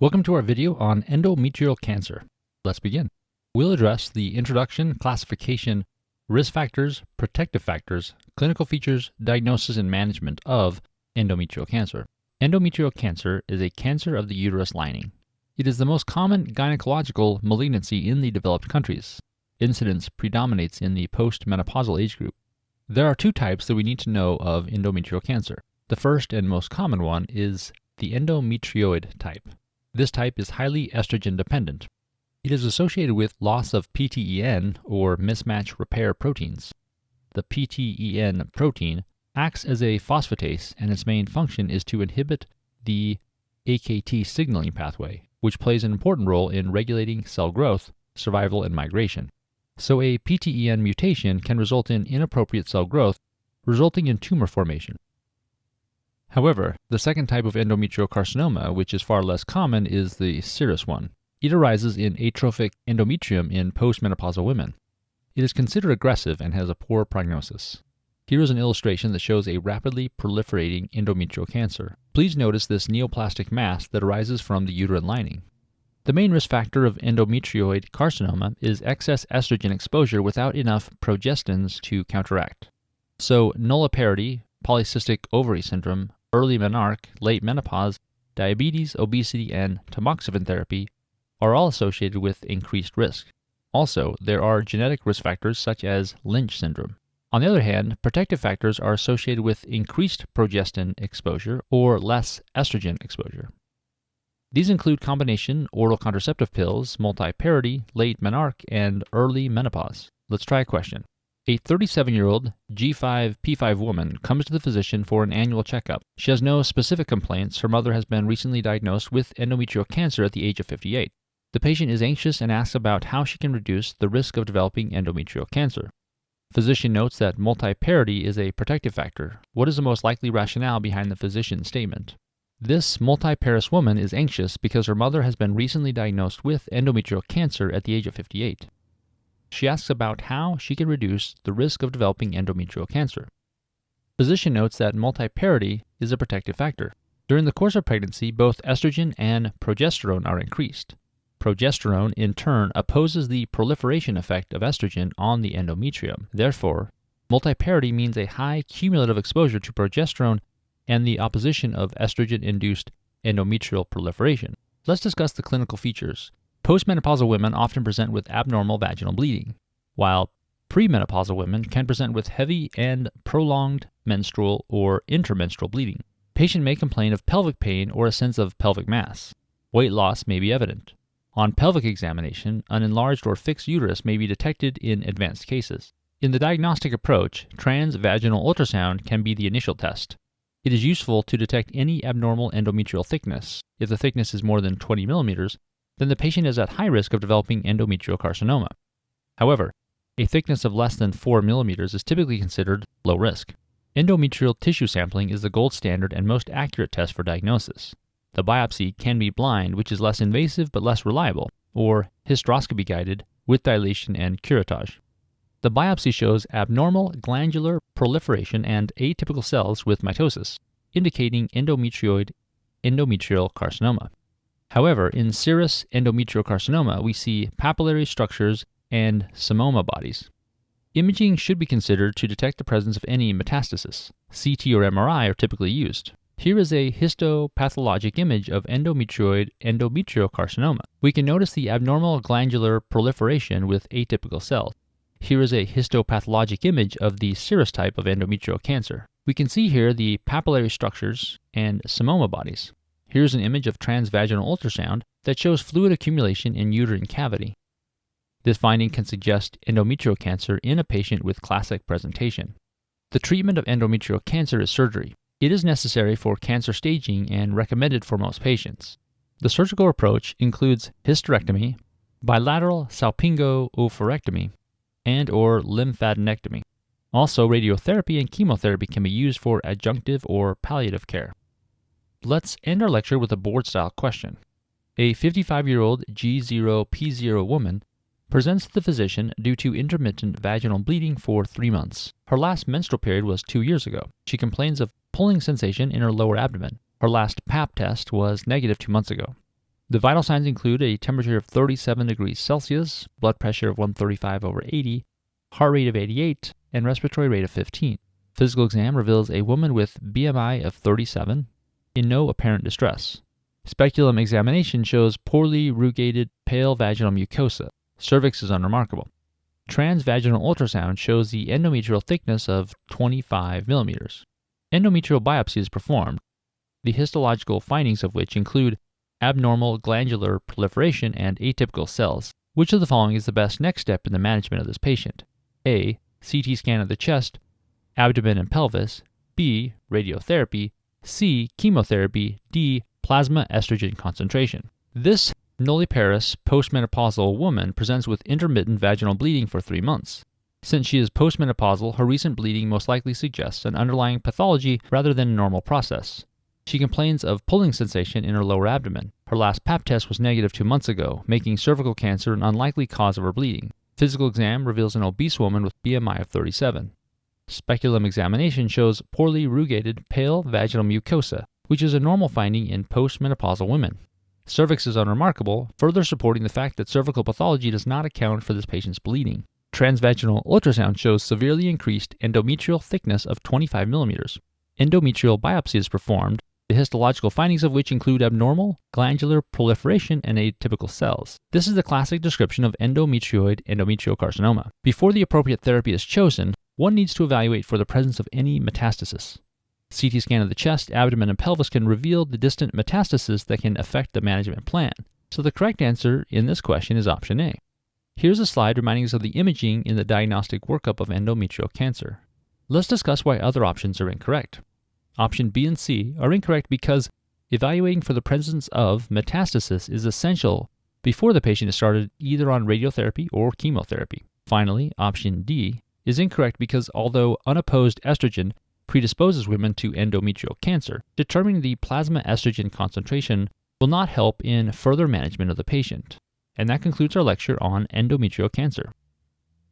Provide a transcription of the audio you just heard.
Welcome to our video on endometrial cancer. Let's begin. We'll address the introduction, classification, risk factors, protective factors, clinical features, diagnosis, and management of endometrial cancer. Endometrial cancer is a cancer of the uterus lining. It is the most common gynecological malignancy in the developed countries. Incidence predominates in the postmenopausal age group. There are two types that we need to know of endometrial cancer. The first and most common one is the endometrioid type. This type is highly estrogen dependent. It is associated with loss of PTEN, or mismatch repair proteins. The PTEN protein acts as a phosphatase, and its main function is to inhibit the AKT signaling pathway, which plays an important role in regulating cell growth, survival, and migration. So a PTEN mutation can result in inappropriate cell growth, resulting in tumor formation. However, the second type of endometrial carcinoma, which is far less common, is the serous one. It arises in atrophic endometrium in postmenopausal women. It is considered aggressive and has a poor prognosis. Here is an illustration that shows a rapidly proliferating endometrial cancer. Please notice this neoplastic mass that arises from the uterine lining. The main risk factor of endometrioid carcinoma is excess estrogen exposure without enough progestins to counteract. So nulliparity, polycystic ovary syndrome, early menarche, late menopause, diabetes, obesity, and tamoxifen therapy are all associated with increased risk. Also, there are genetic risk factors such as Lynch syndrome. On the other hand, protective factors are associated with increased progestin exposure or less estrogen exposure. These include combination oral contraceptive pills, multiparity, late menarche, and early menopause. Let's try a question. A 37-year-old G5-P5 woman comes to the physician for an annual checkup. She has no specific complaints. Her mother has been recently diagnosed with endometrial cancer at the age of 58. The patient is anxious and asks about how she can reduce the risk of developing endometrial cancer. Physician notes that multiparity is a protective factor. What is the most likely rationale behind the physician's statement? This multiparous woman is anxious because her mother has been recently diagnosed with endometrial cancer at the age of 58. She asks about how she can reduce the risk of developing endometrial cancer. Physician notes that multiparity is a protective factor. During the course of pregnancy, both estrogen and progesterone are increased. Progesterone, in turn, opposes the proliferation effect of estrogen on the endometrium. Therefore, multiparity means a high cumulative exposure to progesterone and the opposition of estrogen-induced endometrial proliferation. Let's discuss the clinical features. Postmenopausal women often present with abnormal vaginal bleeding, while premenopausal women can present with heavy and prolonged menstrual or intermenstrual bleeding. Patient may complain of pelvic pain or a sense of pelvic mass. Weight loss may be evident. On pelvic examination, an enlarged or fixed uterus may be detected in advanced cases. In the diagnostic approach, transvaginal ultrasound can be the initial test. It is useful to detect any abnormal endometrial thickness. If the thickness is more than 20 millimeters, then the patient is at high risk of developing endometrial carcinoma. However, a thickness of less than 4 millimeters is typically considered low risk. Endometrial tissue sampling is the gold standard and most accurate test for diagnosis. The biopsy can be blind, which is less invasive but less reliable, or hysteroscopy guided with dilation and curettage. The biopsy shows abnormal glandular proliferation and atypical cells with mitosis, indicating endometrial carcinoma. However, in serous endometrial carcinoma, we see papillary structures and psammoma bodies. Imaging should be considered to detect the presence of any metastasis. CT or MRI are typically used. Here is a histopathologic image of endometrial carcinoma. We can notice the abnormal glandular proliferation with atypical cells. Here is a histopathologic image of the serous type of endometrial cancer. We can see here the papillary structures and psammoma bodies. Here's an image of transvaginal ultrasound that shows fluid accumulation in uterine cavity. This finding can suggest endometrial cancer in a patient with classic presentation. The treatment of endometrial cancer is surgery. It is necessary for cancer staging and recommended for most patients. The surgical approach includes hysterectomy, bilateral salpingo-oophorectomy, and/or lymphadenectomy. Also, radiotherapy and chemotherapy can be used for adjunctive or palliative care. Let's end our lecture with a board-style question. A 55-year-old G0-P0 woman presents to the physician due to intermittent vaginal bleeding for 3 months. Her last menstrual period was 2 years ago. She complains of pulling sensation in her lower abdomen. Her last Pap test was negative 2 months ago. The vital signs include a temperature of 37 degrees Celsius, blood pressure of 135/80, heart rate of 88, and respiratory rate of 15. Physical exam reveals a woman with BMI of 37 in no apparent distress. Speculum examination shows poorly rugated pale vaginal mucosa. Cervix is unremarkable. Transvaginal ultrasound shows the endometrial thickness of 25 millimeters. Endometrial biopsy is performed, the histological findings of which include abnormal glandular proliferation and atypical cells. Which of the following is the best next step in the management of this patient? A. CT scan of the chest, abdomen, and pelvis. B. Radiotherapy. C. Chemotherapy. D. Plasma estrogen concentration. This nulliparous postmenopausal woman presents with intermittent vaginal bleeding for 3 months. Since she is postmenopausal, her recent bleeding most likely suggests an underlying pathology rather than a normal process. She complains of pulling sensation in her lower abdomen. Her last Pap test was negative 2 months ago, making cervical cancer an unlikely cause of her bleeding. Physical exam reveals an obese woman with BMI of 37. Speculum examination shows poorly rugated pale vaginal mucosa, which is a normal finding in postmenopausal women. Cervix is unremarkable, further supporting the fact that cervical pathology does not account for this patient's bleeding. Transvaginal ultrasound shows severely increased endometrial thickness of 25 millimeters. Endometrial biopsy is performed, the histological findings of which include abnormal glandular proliferation and atypical cells. This is the classic description of endometrioid endometrial carcinoma. Before the appropriate therapy is chosen, one needs to evaluate for the presence of any metastasis. CT scan of the chest, abdomen, and pelvis can reveal the distant metastasis that can affect the management plan. So the correct answer in this question is option A. Here's a slide reminding us of the imaging in the diagnostic workup of endometrial cancer. Let's discuss why other options are incorrect. Option B and C are incorrect because evaluating for the presence of metastasis is essential before the patient is started either on radiotherapy or chemotherapy. Finally, option D is incorrect because although unopposed estrogen predisposes women to endometrial cancer, determining the plasma estrogen concentration will not help in further management of the patient. And that concludes our lecture on endometrial cancer.